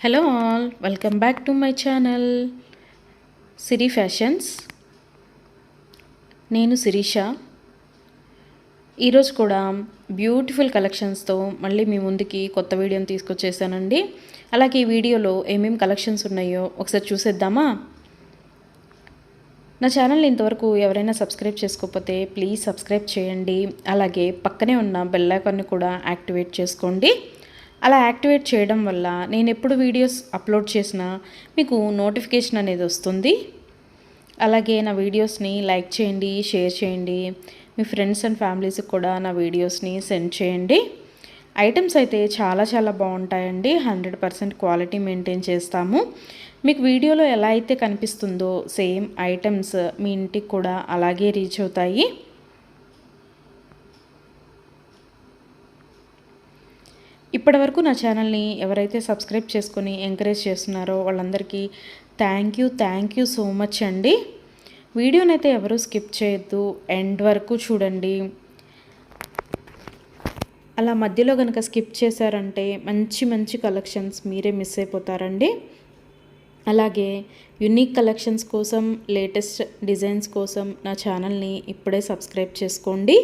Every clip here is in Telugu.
Hello all, welcome back to my channel Siri fashions. నేను శిరీష. ఈరోజు కూడా బ్యూటిఫుల్ కలెక్షన్స్తో మళ్ళీ మీ ముందుకి కొత్త వీడియోని తీసుకొచ్చేసానండి. అలాగే ఈ వీడియోలో ఏమేమి కలెక్షన్స్ ఉన్నాయో ఒకసారి చూసేద్దామా? నా ఛానల్ని ఇంతవరకు ఎవరైనా సబ్స్క్రైబ్ చేసుకోకపోతే ప్లీజ్ సబ్స్క్రైబ్ చేయండి. అలాగే పక్కనే ఉన్న బెల్ ఐకాన్ని కూడా యాక్టివేట్ చేసుకోండి. అలా యాక్టివేట్ చేయడం వల్ల నేను ఎప్పుడు వీడియోస్ అప్లోడ్ చేసినా మీకు నోటిఫికేషన్ అనేది వస్తుంది. అలాగే నా వీడియోస్ని లైక్ చేయండి, షేర్ చేయండి. మీ ఫ్రెండ్స్ అండ్ ఫ్యామిలీస్కి కూడా నా వీడియోస్ని సెండ్ చేయండి. ఐటమ్స్ అయితే చాలా చాలా బాగుంటాయండి. 100% క్వాలిటీ మెయింటైన్ చేస్తాము. మీకు వీడియోలో ఎలా అయితే కనిపిస్తుందో సేమ్ ఐటమ్స్ మీ ఇంటికి కూడా అలాగే రీచ్ అవుతాయి. ఇప్పటివరకు నా ఛానల్ని ఎవరైతే సబ్స్క్రైబ్ చేసుకొని ఎంకరేజ్ చేస్తున్నారో వాళ్ళందరికీ థ్యాంక్ యూ సో మచ్ అండి. వీడియోనైతే ఎవరు స్కిప్ చేయొద్దు, ఎండ్ వరకు చూడండి. అలా మధ్యలో కనుక స్కిప్ చేశారంటే మంచి మంచి కలెక్షన్స్ మీరే మిస్ అయిపోతారండి. అలాగే యునిక్ కలెక్షన్స్ కోసం, లేటెస్ట్ డిజైన్స్ కోసం నా ఛానల్ని ఇప్పుడే సబ్స్క్రైబ్ చేసుకోండి.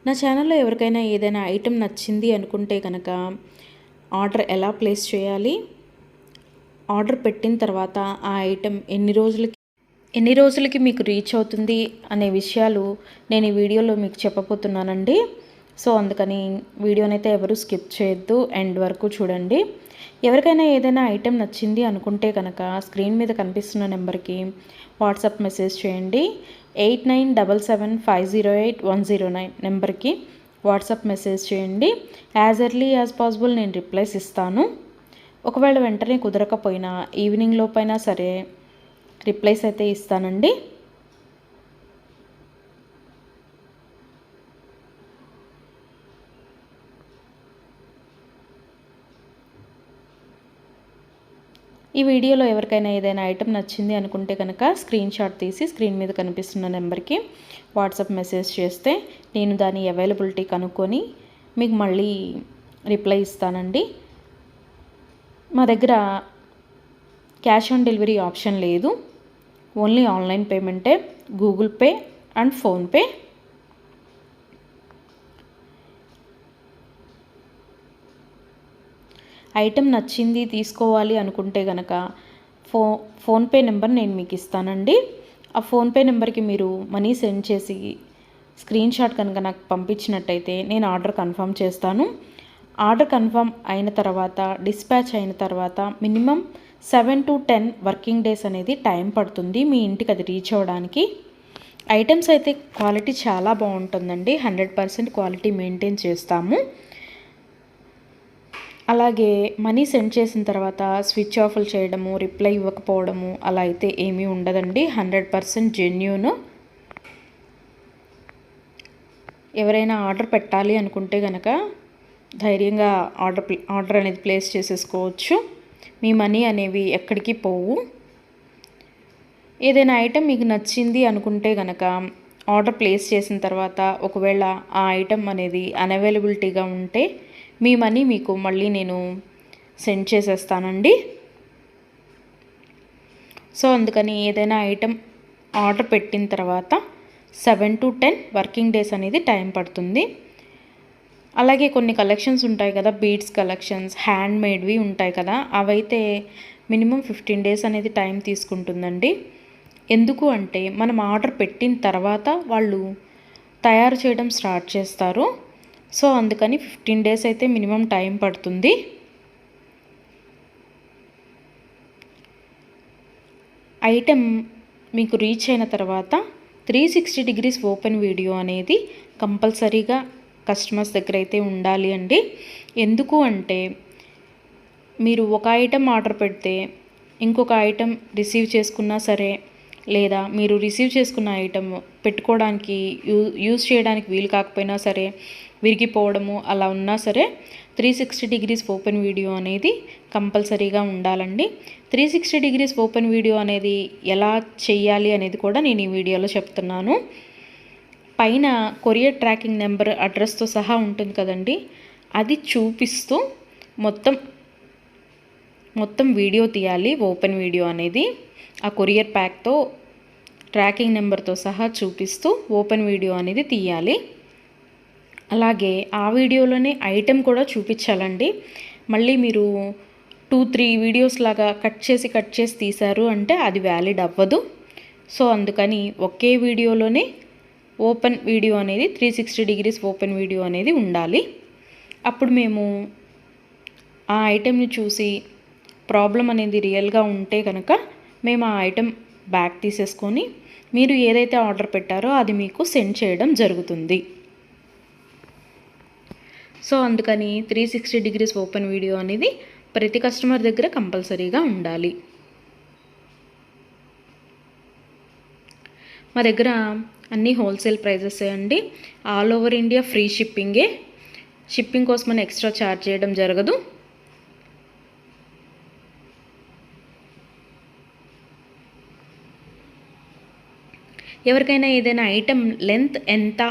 నా ఛానల్లో ఎవరికైనా ఏదైనా ఐటెం నచ్చింది అనుకుంటే కనుక ఆర్డర్ ఎలా ప్లేస్ చేయాలి, ఆర్డర్ పెట్టిన తర్వాత ఆ ఐటెం ఎన్ని రోజులకి మీకు రీచ్ అవుతుంది అనే విషయాలు నేను ఈ వీడియోలో మీకు చెప్పబోతున్నానండి. సో అందుకని వీడియోనైతే ఎవరు స్కిప్ చేయొద్దు, ఎండ్ వరకు చూడండి. ఎవరికైనా ఏదైనా ఐటెం నచ్చింది అనుకుంటే కనుక స్క్రీన్ మీద కనిపిస్తున్న నెంబర్కి వాట్సాప్ మెసేజ్ చేయండి. 8977508109 నెంబర్కి వాట్సాప్ మెసేజ్ చేయండి. యాజ్ ఎర్లీ యాజ్ పాసిబుల్ నేను రిప్లైస్ ఇస్తాను. ఒకవేళ వెంటనే కుదరకపోయినా ఈవినింగ్ లోపైనా సరే రిప్లైస్ అయితే ఇస్తానండి. ఈ వీడియోలో ఎవరికైనా ఏదైనా ఐటెం నచ్చింది అనుకుంటే కనుక స్క్రీన్ షాట్ తీసి స్క్రీన్ మీద కనిపిస్తున్న నెంబర్కి వాట్సాప్ మెసేజ్ చేస్తే నేను దాని అవైలబిలిటీ కనుక్కొని మీకు మళ్ళీ రిప్లై ఇస్తానండి. మా దగ్గర క్యాష్ ఆన్ డెలివరీ ఆప్షన్ లేదు, ఓన్లీ ఆన్లైన్ పేమెంటే, Google Pay and PhonePe. Item నచ్చింది తీసుకోవాలి అనుకుంటే కనుక ఫోన్పే నెంబర్ నేను మీకు ఇస్తానండి. ఆ ఫోన్పే నెంబర్కి మీరు మనీ సెండ్ చేసి స్క్రీన్ షాట్ కనుక నాకు పంపించినట్టయితే నేను ఆర్డర్ కన్ఫర్మ్ చేస్తాను. ఆర్డర్ కన్ఫర్మ్ అయిన తర్వాత, డిస్పాచ్ అయిన తర్వాత మినిమం 7 to 10 వర్కింగ్ డేస్ అనేది టైం పడుతుంది మీ ఇంటికి అది రీచ్ అవ్వడానికి. ఐటమ్స్ అయితే క్వాలిటీ చాలా బాగుంటుందండి. 100% క్వాలిటీ మెయింటైన్ చేస్తాము. అలాగే మనీ సెండ్ చేసిన తర్వాత స్విచ్ ఆఫ్లు చేయడము, రిప్లై ఇవ్వకపోవడము అలా అయితే ఏమీ ఉండదండి. 100% జెన్యూన్. ఎవరైనా ఆర్డర్ పెట్టాలి అనుకుంటే కనుక ధైర్యంగా ఆర్డర్ అనేది ప్లేస్ చేసేసుకోవచ్చు. మీ మనీ అనేవి ఎక్కడికి పోవు. ఏదైనా ఐటెం మీకు నచ్చింది అనుకుంటే కనుక ఆర్డర్ ప్లేస్ చేసిన తర్వాత ఒకవేళ ఆ ఐటెం అనేది అన్అవైలబిలిటీగా ఉంటే మీ మనీ మీకు మళ్ళీ నేను సెండ్ చేసేస్తానండి. సో అందుకని ఏదైనా ఐటెం ఆర్డర్ పెట్టిన తర్వాత 7 to 10 వర్కింగ్ డేస్ అనేది టైం పడుతుంది. అలాగే కొన్ని కలెక్షన్స్ ఉంటాయి కదా, బీడ్స్ కలెక్షన్స్, హ్యాండ్ మేడ్వి ఉంటాయి కదా, అవైతే మినిమం 15 డేస్ అనేది టైం తీసుకుంటుందండి. ఎందుకు అంటే మనం ఆర్డర్ పెట్టిన తర్వాత వాళ్ళు తయారు చేయడం స్టార్ట్ చేస్తారు. సో అందుకని 15 డేస్ అయితే మినిమం టైం పడుతుంది. ఐటెం మీకు రీచ్ అయిన తర్వాత 360 degrees ఓపెన్ వీడియో అనేది కంపల్సరీగా కస్టమర్స్ దగ్గర అయితే ఉండాలి అండి. ఎందుకు అంటే మీరు ఒక ఐటెం ఆర్డర్ పెడితే ఇంకొక ఐటెం రిసీవ్ చేసుకున్నా సరే, లేదా మీరు రిసీవ్ చేసుకున్న ఐటెం పెట్టుకోవడానికి యూజ్ చేయడానికి వీలు కాకపోయినా సరే, విరిగిపోవడము అలా ఉన్నా సరే 360 degrees ఓపెన్ వీడియో అనేది కంపల్సరీగా ఉండాలండి. 360 degrees ఓపెన్ వీడియో అనేది ఎలా చేయాలి అనేది కూడా నేను ఈ వీడియోలో చెప్తున్నాను. పైన కొరియర్ ట్రాకింగ్ నెంబర్ అడ్రస్తో సహా ఉంటుంది కదండి, అది చూపిస్తూ మొత్తం వీడియో తీయాలి. ఓపెన్ వీడియో అనేది ఆ కొరియర్ ప్యాక్తో ట్రాకింగ్ నెంబర్తో సహా చూపిస్తూ ఓపెన్ వీడియో అనేది తీయాలి. అలాగే ఆ వీడియోలోనే ఐటెం కూడా చూపించాలండి. మళ్ళీ మీరు 2-3 వీడియోస్ లాగా కట్ చేసి తీశారు అంటే అది వ్యాలిడ్ అవ్వదు. సో అందుకని ఒకే వీడియోలోనే ఓపెన్ వీడియో అనేది 360 డిగ్రీస్ ఓపెన్ వీడియో అనేది ఉండాలి. అప్పుడు మేము ఆ ఐటెంని చూసి ప్రాబ్లం అనేది రియల్గా ఉంటే కనుక మేము ఆ ఐటెం బ్యాక్ తీసేసుకొని మీరు ఏదైతే ఆర్డర్ పెట్టారో అది మీకు సెండ్ చేయడం జరుగుతుంది. సో అందుకని 360 డిగ్రీస్ ఓపెన్ వీడియో అనేది ప్రతి కస్టమర్ దగ్గర కంపల్సరీగా ఉండాలి. మా దగ్గర అన్నీ హోల్సేల్ ప్రైజెస్ అండి. ఆల్ ఓవర్ ఇండియా ఫ్రీ షిప్పింగే. షిప్పింగ్ కోసం మనం ఎక్స్ట్రా ఛార్జ్ చేయడం జరగదు. ఎవరికైనా ఏదైనా ఐటెం లెంత్ ఎంత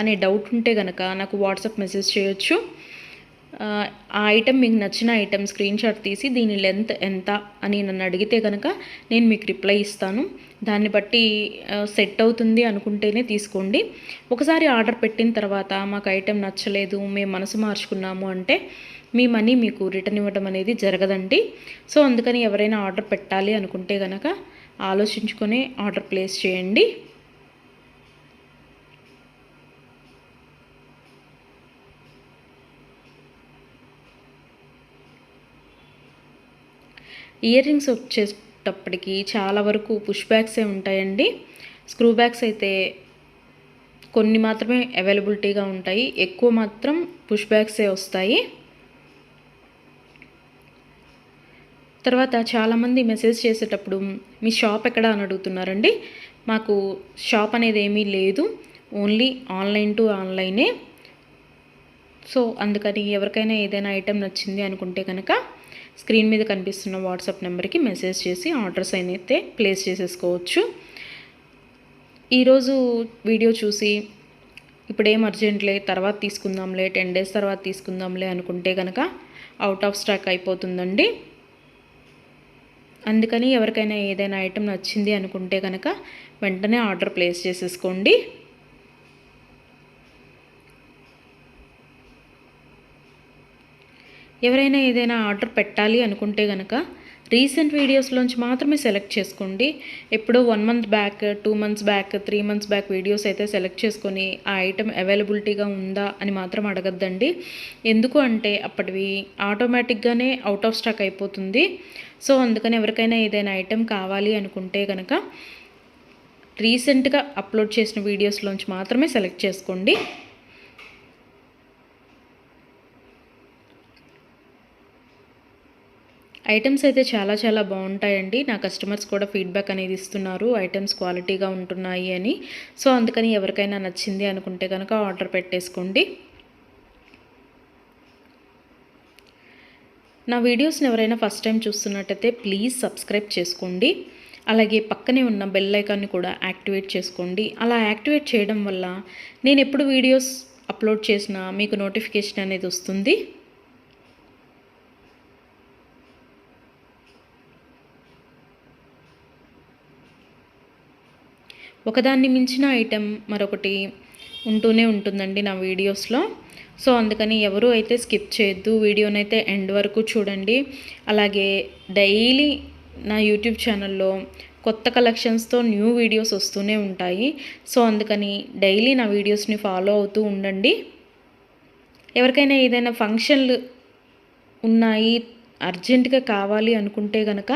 అనే డౌట్ ఉంటే కనుక నాకు వాట్సాప్ మెసేజ్ చేయొచ్చు. ఆ ఐటెం మీకు నచ్చిన ఐటెం స్క్రీన్ షాట్ తీసి దీని లెంత్ ఎంత అని నన్ను అడిగితే కనుక నేను మీకు రిప్లై ఇస్తాను. దాన్ని బట్టి సెట్ అవుతుంది అనుకుంటేనే తీసుకోండి. ఒకసారి ఆర్డర్ పెట్టిన తర్వాత మాకు ఐటెం నచ్చలేదు, మేము మనసు మార్చుకున్నాము అంటే మీ మనీ మీకు రిటర్న్ ఇవ్వడం అనేది జరగదండి. సో అందుకని ఎవరైనా ఆర్డర్ పెట్టాలి అనుకుంటే కనుక ఆలోచించుకొని ఆర్డర్ ప్లేస్ చేయండి. ఇయర్ రింగ్స్ వచ్చేటప్పటికి చాలా వరకు పుష్ బ్యాగ్సే ఉంటాయండి. స్క్రూ బ్యాగ్స్ అయితే కొన్ని మాత్రమే అవైలబిలిటీగా ఉంటాయి, ఎక్కువ మాత్రం పుష్ బ్యాగ్సే వస్తాయి. తర్వాత చాలామంది మెసేజ్ చేసేటప్పుడు మీ షాప్ ఎక్కడ అని అడుగుతున్నారండి. మాకు షాప్ అనేది ఏమీ లేదు, ఓన్లీ ఆన్లైన్ టు ఆన్లైనే. సో అందుకని ఎవరికైనా ఏదైనా ఐటెం నచ్చింది అనుకుంటే కనుక స్క్రీన్ మీద కనిపిస్తున్న వాట్సాప్ నెంబర్కి మెసేజ్ చేసి ఆర్డర్స్ అయితే ప్లేస్ చేసేసుకోవచ్చు. ఈరోజు వీడియో చూసి ఇప్పుడేం అర్జెంట్లే తర్వాత తీసుకుందాంలే, 10 days తర్వాత తీసుకుందాంలే అనుకుంటే కనుక అవుట్ ఆఫ్ స్టాక్ అయిపోతుందండి. అందుకని ఎవరికైనా ఏదైనా ఐటెం నచ్చింది అనుకుంటే కనుక వెంటనే ఆర్డర్ ప్లేస్ చేసేసుకోండి. ఎవరైనా ఏదైనా ఆర్డర్ పెట్టాలి అనుకుంటే కనుక రీసెంట్ వీడియోస్లోంచి మాత్రమే సెలెక్ట్ చేసుకోండి. ఎప్పుడో 1 month back, 2 months back, 3 months back videos అయితే సెలెక్ట్ చేసుకొని ఆ ఐటెం అవైలబిలిటీగా ఉందా అని మాత్రం అడగద్దండి. ఎందుకు అంటే అప్పటివి ఆటోమేటిక్గానే అవుట్ ఆఫ్ స్టాక్ అయిపోతుంది. సో అందుకని ఎవరికైనా ఏదైనా ఐటెం కావాలి అనుకుంటే కనుక రీసెంట్గా అప్లోడ్ చేసిన వీడియోస్లోంచి మాత్రమే సెలెక్ట్ చేసుకోండి. ఐటమ్స్ అయితే చాలా బాగుంటాయండి. నా కస్టమర్స్ కూడా ఫీడ్బ్యాక్ అనేది ఇస్తున్నారు, ఐటమ్స్ క్వాలిటీగా ఉంటున్నాయి అని. సో అందుకని ఎవరికైనా నచ్చింది అనుకుంటే కనుక ఆర్డర్ పెట్టేసుకోండి. నా వీడియోస్ని ఎవరైనా ఫస్ట్ టైం చూస్తున్నట్టయితే ప్లీజ్ సబ్స్క్రైబ్ చేసుకోండి. అలాగే పక్కనే ఉన్న బెల్ ఐకాన్ని కూడా యాక్టివేట్ చేసుకోండి. అలా యాక్టివేట్ చేయడం వల్ల నేను ఎప్పుడు వీడియోస్ అప్లోడ్ చేసినా మీకు నోటిఫికేషన్ అనేది వస్తుంది. ఒకదాన్ని మించిన ఐటెం మరొకటి ఉంటూనే ఉంటుందండి నా వీడియోస్లో. సో అందుకని ఎవరు అయితే స్కిప్ చేయొద్దు, వీడియోనైతే ఎండ్ వరకు చూడండి. అలాగే డైలీ నా యూట్యూబ్ ఛానల్లో కొత్త కలెక్షన్స్తో న్యూ వీడియోస్ వస్తూనే ఉంటాయి. సో అందుకని డైలీ నా వీడియోస్ని ఫాలో అవుతూ ఉండండి. ఎవరికైనా ఏదైనా ఫంక్షన్లు ఉన్నాయి, అర్జెంటుగా కావాలి అనుకుంటే కనుక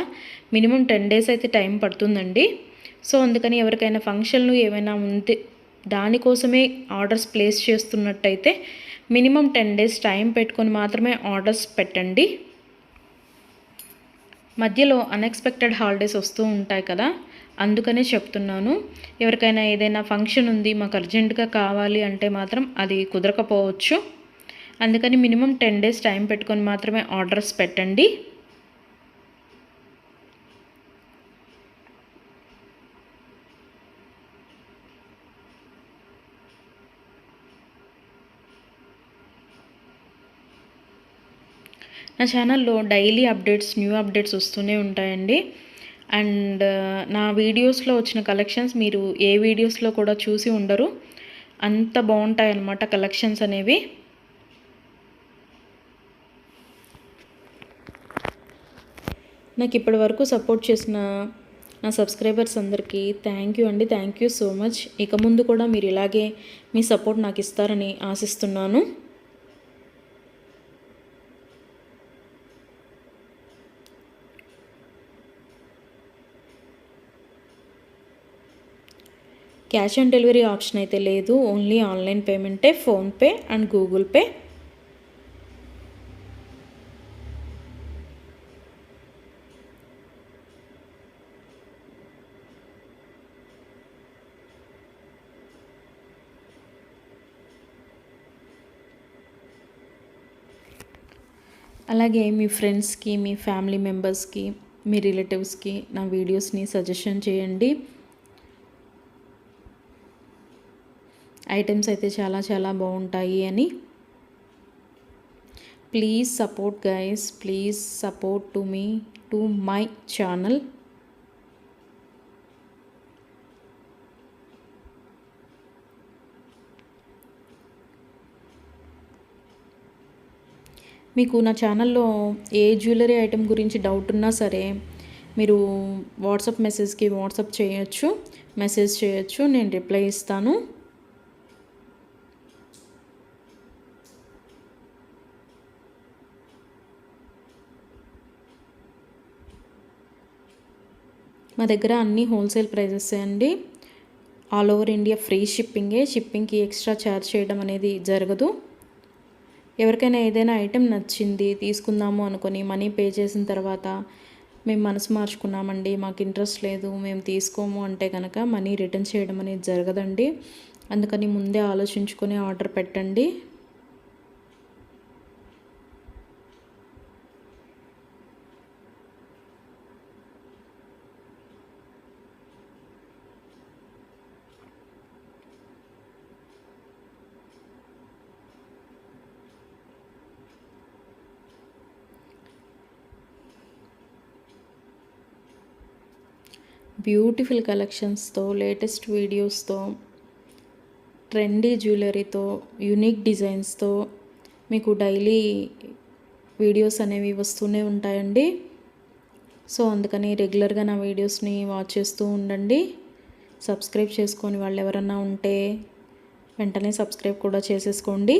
మినిమం 10 days అయితే టైం పడుతుందండి. సో అందుకని ఎవరికైనా ఫంక్షన్లు ఏమైనా ఉంటే దానికోసమే ఆర్డర్స్ ప్లేస్ చేస్తున్నట్టయితే మినిమం 10 days టైం పెట్టుకొని మాత్రమే ఆర్డర్స్ పెట్టండి. మధ్యలో అన్ఎక్స్పెక్టెడ్ హాలిడేస్ వస్తూ ఉంటాయి కదా, అందుకనే చెప్తున్నాను. ఎవరికైనా ఏదైనా ఫంక్షన్ ఉంది మాకు అర్జెంటుగా కావాలి అంటే మాత్రం అది కుదరకపోవచ్చు. అందుకని మినిమం 10 days టైం పెట్టుకొని మాత్రమే ఆర్డర్స్ పెట్టండి. నా ఛానల్లో డైలీ అప్డేట్స్, న్యూ అప్డేట్స్ వస్తూనే ఉంటాయండి. అండ్ నా వీడియోస్లో వచ్చిన కలెక్షన్స్ మీరు ఏ వీడియోస్లో కూడా చూసి ఉండరు. అంత బాగుంటాయి అన్నమాట కలెక్షన్స్ అనేవి. నాకు ఇప్పటి వరకు సపోర్ట్ చేసిన నా సబ్స్క్రైబర్స్ అందరికీ థ్యాంక్ యూ అండి. Thank you so much. ఇక ముందు కూడా మీరు ఇలాగే మీ సపోర్ట్ నాకు ఇస్తారని ఆశిస్తున్నాను. క్యాష్ ఆన్ డెలివరీ ఆప్షన్ అయితే లేదు, ఓన్లీ ఆన్లైన్ పేమెంటే, ఫోన్పే అండ్ గూగుల్ పే. అలాగే మీ ఫ్రెండ్స్కి, మీ ఫ్యామిలీ మెంబర్స్కి, మీ రిలేటివ్స్కి నా వీడియోస్ని సజెషన్ చేయండి. ఐటమ్స్ అయితే చాలా చాలా బాగుంటాయి అని. Please support guys, please support to me, to my channel. మీకు నా ఛానల్లో ఏ జ్యువెలరీ ఐటెం గురించి డౌట్ ఉన్నా సరే మీరు వాట్సాప్ మెసేజ్కి వాట్సాప్ చేయొచ్చు, మెసేజ్ చేయొచ్చు, నేను రిప్లై ఇస్తాను. మా దగ్గర అన్నీ హోల్సేల్ ప్రైజెస్ అండి. ఆల్ ఓవర్ ఇండియా ఫ్రీ షిప్పింగే. షిప్పింగ్కి ఎక్స్ట్రా ఛార్జ్ చేయడం అనేది జరగదు. ఎవరికైనా ఏదైనా ఐటెం నచ్చింది తీసుకుందాము అనుకొని మనీ పే చేసిన తర్వాత మేము మనసు మార్చుకున్నామండి, మాకు ఇంట్రెస్ట్ లేదు, మేము తీసుకోము అంటే కనుక మనీ రిటర్న్ చేయడం అనేది జరగదండి. అందుకని ముందే ఆలోచించుకొని ఆర్డర్ పెట్టండి. బ్యూటిఫుల్ కలెక్షన్స్తో, లేటెస్ట్ వీడియోస్తో, ట్రెండీ జ్యువెలరీతో, యూనిక్ డిజైన్స్తో మీకు డైలీ వీడియోస్ అనేవి వస్తూనే ఉంటాయండి. సో అందుకని రెగ్యులర్గా నా వీడియోస్ని వాచ్ చేస్తూ ఉండండి. సబ్స్క్రైబ్ చేసుకొని వాళ్ళు ఎవరన్నా ఉంటే వెంటనే సబ్స్క్రైబ్ కూడా చేసేసుకోండి.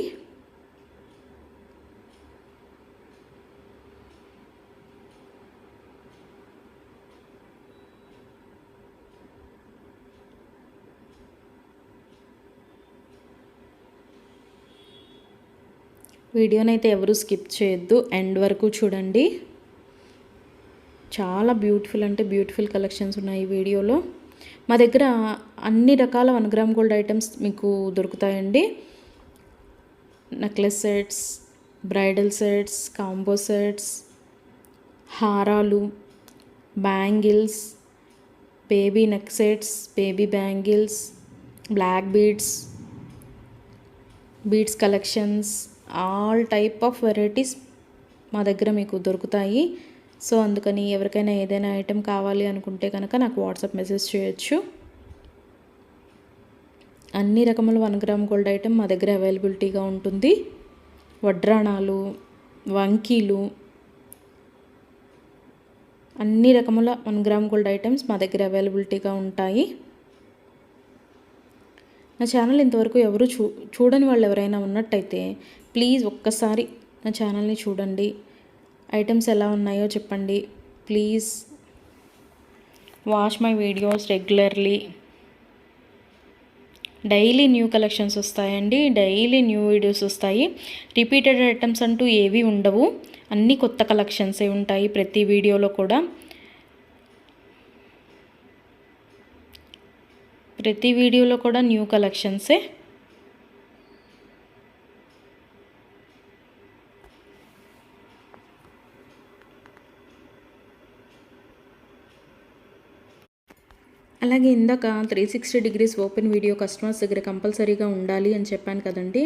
వీడియోనైతే ఎవరు స్కిప్ చేయొద్దు, ఎండ్ వరకు చూడండి. చాలా బ్యూటిఫుల్ అంటే బ్యూటిఫుల్ కలెక్షన్స్ ఉన్నాయి ఈ వీడియోలో. మా దగ్గర అన్ని రకాల 1 గ్రామ్ గోల్డ్ ఐటమ్స్ మీకు దొరుకుతాయండి. Necklace sets, bridal sets, combo sets, హారాలు, bangles, baby neck sets, baby bangles, black beads, beads collections, all type of varieties మా దగ్గర మీకు దొరుకుతాయి. సో అందుకని ఎవరికైనా ఏదైనా ఐటెం కావాలి అనుకుంటే కనుక నాకు వాట్సాప్ మెసేజ్ చేయొచ్చు. అన్ని రకముల 1 గ్రామ్ గోల్డ్ ఐటెం మా దగ్గర అవైలబిలిటీగా ఉంటుంది. వడ్రాణాలు, వంకీలు, అన్ని రకముల 1 గ్రామ్ గోల్డ్ ఐటమ్స్ మా దగ్గర అవైలబిలిటీగా ఉంటాయి. నా ఛానల్ ఇంతవరకు ఎవరు చూడని వాళ్ళు ఎవరైనా ఉన్నట్టయితే ప్లీజ్ ఒక్కసారి నా ఛానల్ని చూడండి. ఐటమ్స్ ఎలా ఉన్నాయో చెప్పండి. Please watch my videos regularly. Daily new collections వస్తాయండి, డైలీ న్యూ వీడియోస్ వస్తాయి. రిపీటెడ్ ఐటమ్స్ అంటూ ఏవి ఉండవు, అన్నీ కొత్త కలెక్షన్సే ఉంటాయి ప్రతి వీడియోలో కూడా. ప్రతి వీడియోలో కూడా న్యూ కలెక్షన్సే. అలాగే ఇందాక 360 డిగ్రీస్ ఓపెన్ వీడియో కస్టమర్స్ దగ్గర కంపల్సరీగా ఉండాలి అని చెప్పాను కదండి.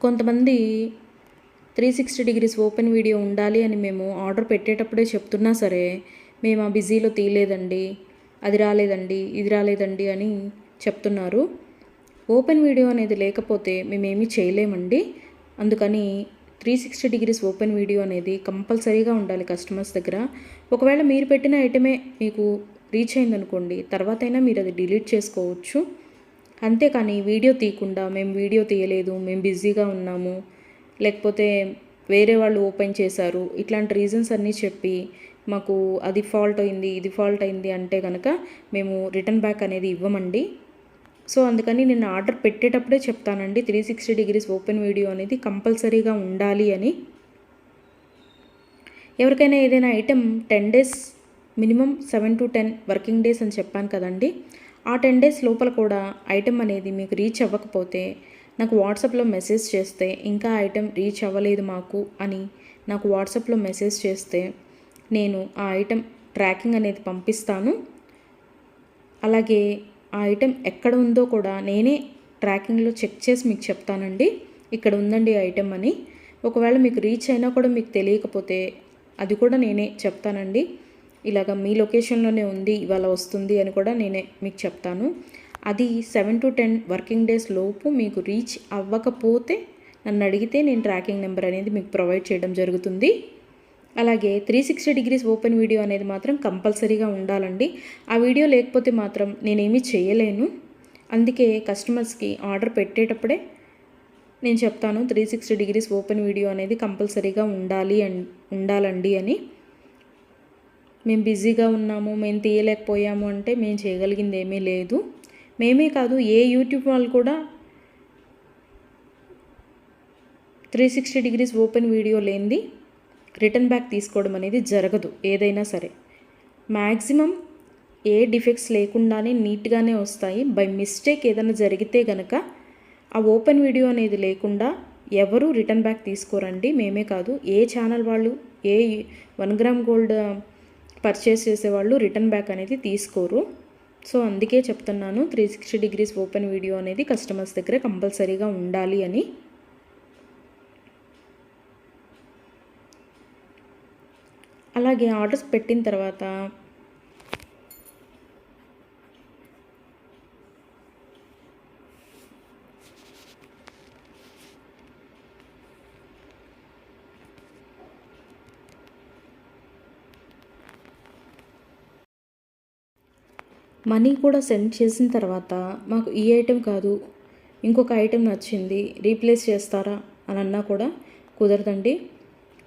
కొంతమంది 360 డిగ్రీస్ ఓపెన్ వీడియో ఉండాలి అని మేము ఆర్డర్ పెట్టేటప్పుడే చెప్తున్నా సరే మేము ఆ బిజీలో తీయలేదండి, అది రాలేదండి, ఇది రాలేదండి అని చెప్తున్నారు. ఓపెన్ వీడియో అనేది లేకపోతే మేమేమీ చేయలేమండి. అందుకని 360 డిగ్రీస్ ఓపెన్ వీడియో అనేది కంపల్సరీగా ఉండాలి కస్టమర్స్ దగ్గర. ఒకవేళ మీరు పెట్టిన ఐటమే మీకు రీచ్ అయిందనుకోండి, తర్వాతైనా మీరు అది డిలీట్ చేసుకోవచ్చు. అంతేకాని వీడియో తీయకుండా మేము వీడియో తీయలేదు, మేము బిజీగా ఉన్నాము, లేకపోతే వేరే వాళ్ళు ఓపెన్ చేశారు, ఇట్లాంటి రీజన్స్ అన్నీ చెప్పి మాకు అది ఫాల్ట్ అయింది, ఇది ఫాల్ట్ అయింది అంటే కనుక మేము రిటర్న్ బ్యాక్ అనేది ఇవ్వమండి. సో అందుకని నేను ఆర్డర్ పెట్టేటప్పుడే చెప్తానండి 360 డిగ్రీస్ ఓపెన్ వీడియో అనేది కంపల్సరీగా ఉండాలి అని. ఎవరికైనా ఏదైనా item 10 days minimum 7 to 10 working days అని చెప్పాను కదండి. ఆ 10 డేస్ లోపల కూడా ఐటెం అనేది మీకు రీచ్ అవ్వకపోతే నాకు వాట్సాప్లో మెసేజ్ చేస్తే, ఇంకా ఐటెం రీచ్ అవ్వలేదు మాకు అని నాకు వాట్సాప్లో మెసేజ్ చేస్తే నేను ఆ ఐటెం ట్రాకింగ్ అనేది పంపిస్తాను. అలాగే ఆ ఐటెం ఎక్కడ ఉందో కూడా నేనే ట్రాకింగ్లో చెక్ చేసి మీకు చెప్తానండి, ఇక్కడ ఉందండి ఐటెం అని. ఒకవేళ మీకు రీచ్ అయినా కూడా మీకు తెలియకపోతే అది కూడా నేనే చెప్తానండి. ఇలాగ మీ లొకేషన్లోనే ఉంది, ఇవాళ వస్తుంది అని కూడా నేనే మీకు చెప్తాను. అది 7 to 10 వర్కింగ్ డేస్ లోపు మీకు రీచ్ అవ్వకపోతే నన్ను అడిగితే నేను ట్రాకింగ్ నెంబర్ అనేది మీకు ప్రొవైడ్ చేయడం జరుగుతుంది. అలాగే 360 డిగ్రీస్ ఓపెన్ వీడియో అనేది మాత్రం కంపల్సరీగా ఉండాలండి. ఆ వీడియో లేకపోతే మాత్రం నేనేమీ చేయలేను. అందుకే కస్టమర్స్కి ఆర్డర్ పెట్టేటప్పుడే నేను చెప్తాను 360 డిగ్రీస్ ఓపెన్ వీడియో అనేది కంపల్సరీగా ఉండాలండి అని. మేము బిజీగా ఉన్నాము, మేము తీయలేకపోయాము అంటే మేము చేయగలిగింది ఏమీ లేదు. మేమే కాదు, ఏ యూట్యూబ్ వాళ్ళు కూడా 360 డిగ్రీస్ ఓపెన్ వీడియో లేనిది రిటర్న్ బ్యాక్ తీసుకోవడం అనేది జరగదు. ఏదైనా సరే మ్యాక్సిమం ఏ డిఫెక్ట్స్ లేకుండానే నీట్గానే వస్తాయి. బై మిస్టేక్ ఏదైనా జరిగితే గనక ఆ ఓపెన్ వీడియో అనేది లేకుండా ఎవరు రిటర్న్ బ్యాక్ తీసుకోరండి. మేమే కాదు, ఏ ఛానల్ వాళ్ళు, ఏ 1 గ్రామ్ గోల్డ్ పర్చేస్ చేసేవాళ్ళు రిటర్న్ బ్యాక్ అనేది తీసుకోరు. సో అందుకే చెప్తున్నాను 360 డిగ్రీస్ ఓపెన్ వీడియో అనేది కస్టమర్స్ దగ్గర కంపల్సరీగా ఉండాలి అని. అలాగే ఆర్డర్స్ పెట్టిన తర్వాత మనీ కూడా సెండ్ చేసిన తర్వాత మాకు ఈ ఐటెం కాదు, ఇంకొక ఐటెం నచ్చింది, రీప్లేస్ చేస్తారా అని అన్నా కూడా కుదరదండి.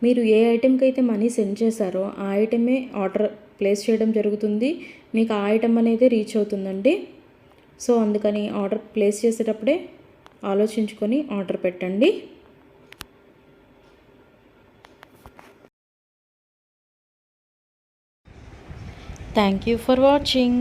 మీరు ఏ ఐటెంకి అయితే మనీ సెండ్ చేశారో ఆ ఐటమే ఆర్డర్ ప్లేస్ చేయడం జరుగుతుంది. మీకు ఆ ఐటెం అనేది రీచ్ అవుతుందండి. సో అందుకని ఆర్డర్ ప్లేస్ చేసేటప్పుడే ఆలోచించుకొని ఆర్డర్ పెట్టండి. Thank you for watching.